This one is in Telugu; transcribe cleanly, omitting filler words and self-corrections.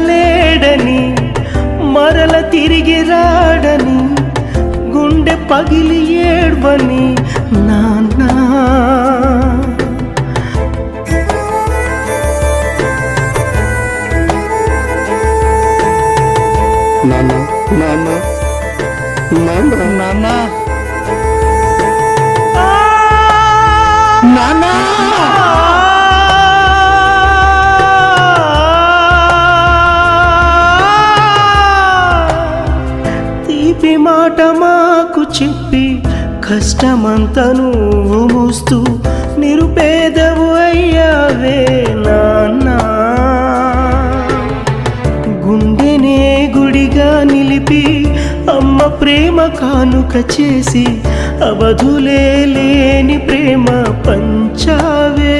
లేడని మరల తిరిగి రాడని గుండె పగిలి ఏడ్వని నాన్న నాన్న నాన్న నాన్న నాన్న నాన్న తీపి మాట మాకు చెప్పి కష్టమంతా నువ్వు మూస్తూ నిరుపేదవు అయ్యావే నాన్న గుండెనే గుడిగా నిలిపి అమ్మ ప్రేమ కానుక చేసి అవధులే లేని ప్రేమ పంచావే